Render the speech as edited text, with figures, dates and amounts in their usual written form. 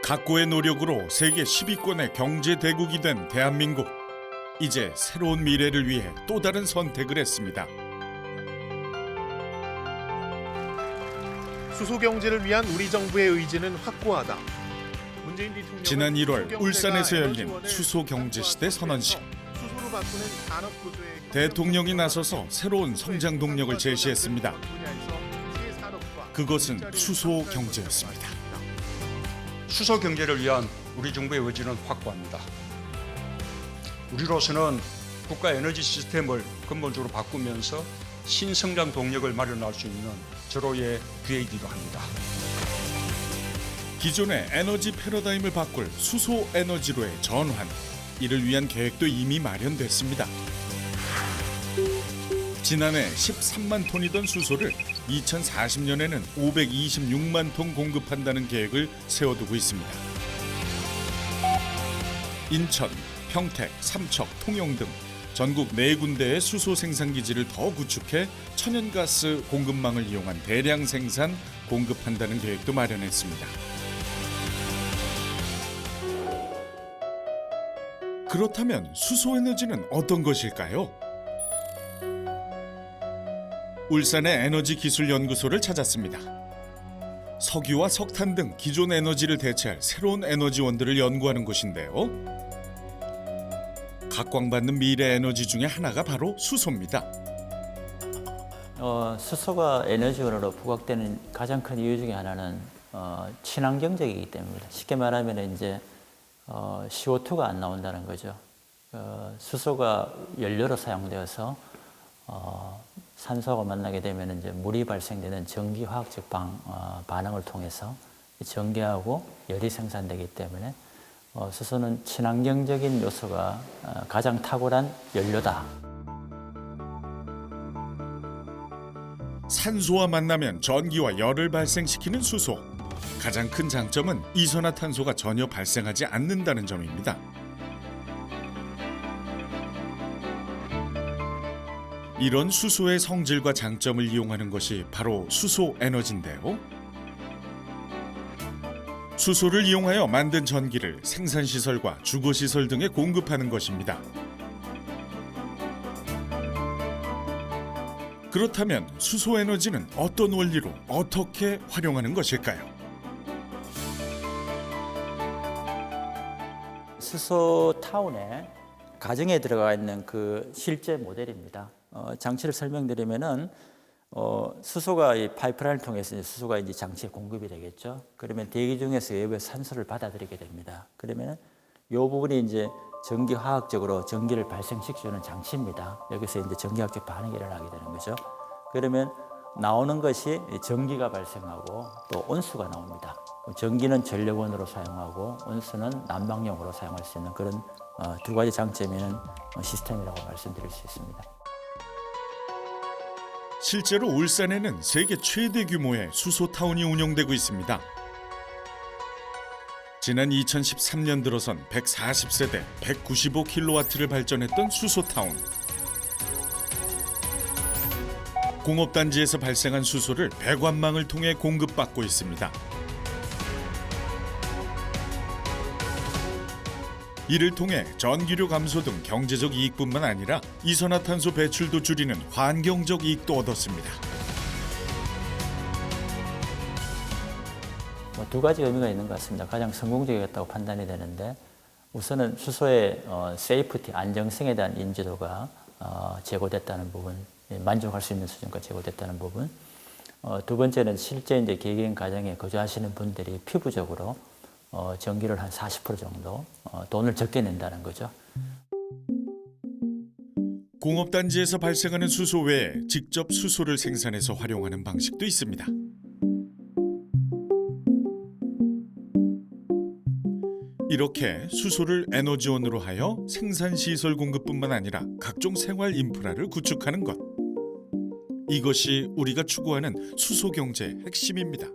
각고의 노력으로 세계 10위권의 경제 대국이 된 대한민국. 이제 새로운 미래를 위해 또 다른 선택을 했습니다. 수소 경제를 위한 우리 정부의 의지는 확고하다. 문재인 대통령은 지난 1월 수소 울산에서 경제가 열린 에너지원을 수소 경제 시대 선언식. 수소로 바꾸는 산업 구조의 대통령이 나서서 새로운 성장 동력을 제시했습니다. 그것은 수소 경제였습니다. 수소 경제를 위한 우리 정부의 의지는 확고합니다. 우리로서는 국가 에너지 시스템을 근본적으로 바꾸면서 신성장 동력을 마련할 수 있는 절호의 기회이기도 합니다. 기존의 에너지 패러다임을 바꿀 수소 에너지로의 전환. 이를 위한 계획도 이미 마련됐습니다. 지난해 13만 톤이던 수소를 2040년에는 526만 톤 공급한다는 계획을 세워두고 있습니다. 인천, 평택, 삼척, 통영 등 전국 4군데의 수소 생산 기지를 더 구축해 천연가스 공급망을 이용한 대량 생산, 공급한다는 계획도 마련했습니다. 그렇다면 수소 에너지는 어떤 것일까요? 울산의 에너지기술연구소를 찾았습니다. 석유와 석탄 등 기존 에너지를 대체할 새로운 에너지원들을 연구하는 곳인데요. 각광받는 미래 에너지 중에 하나가 바로 수소입니다. 수소가 에너지원으로 부각되는 가장 큰 이유 중에 하나는 친환경적이기 때문입니다. 쉽게 말하면 이제 CO2가 안 나온다는 거죠. 수소가 연료로 사용되어서 산소가 만나게 되면 이제 물이 발생되는 전기화학적 반응을 통해서 전기하고 열이 생산되기 때문에 수소는 친환경적인 요소가 가장 탁월한 연료다. 산소와 만나면 전기와 열을 발생시키는 수소. 가장 큰 장점은 이산화탄소가 전혀 발생하지 않는다는 점입니다. 이런 수소의 성질과 장점을 이용하는 것이 바로 수소 에너지인데요. 수소를 이용하여 만든 전기를 생산시설과 주거시설 등에 공급하는 것입니다. 그렇다면 수소 에너지는 어떤 원리로 어떻게 활용하는 것일까요? 수소 타운의 가정에 들어가 있는 그 실제 모델입니다. 장치를 설명드리면은 수소가 이 파이프라인을 통해서 수소가 이제 장치에 공급이 되겠죠. 그러면 대기 중에서 외부의 산소를 받아들이게 됩니다. 그러면 이 부분이 이제 전기화학적으로 전기를 발생시켜주는 장치입니다. 여기서 이제 전기화학적 반응이 일어나게 되는 거죠. 그러면 나오는 것이 전기가 발생하고 또 온수가 나옵니다. 전기는 전력원으로 사용하고 온수는 난방용으로 사용할 수 있는 그런 두 가지 장점이 있는 시스템이라고 말씀드릴 수 있습니다. 실제로 울산에는 세계 최대 규모의 수소타운이 운영되고 있습니다. 지난 2013년 들어선 140세대 195kW를 발전했던 수소타운. 공업단지에서 발생한 수소를 배관망을 통해 공급받고 있습니다. 이를 통해 전기료 감소 등 경제적 이익뿐만 아니라 이산화탄소 배출도 줄이는 환경적 이익도 얻었습니다. 두 가지 의미가 있는 것 같습니다. 가장 성공적이었다고 판단이 되는데 우선은 수소의 세이프티, 안정성에 대한 인지도가 제고됐다는 부분, 만족할 수 있는 수준까지 제고됐다는 부분. 두 번째는 실제 이제 개개인 가정에 거주하시는 분들이 피부적으로 전기를 한 40% 정도 돈을 적게 낸다는 거죠. 공업단지에서 발생하는 수소 외에 직접 수소를 생산해서 활용하는 방식도 있습니다. 이렇게 수소를 에너지원으로 하여 생산시설 공급뿐만 아니라 각종 생활 인프라를 구축하는 것. 이것이 우리가 추구하는 수소 경제의 핵심입니다.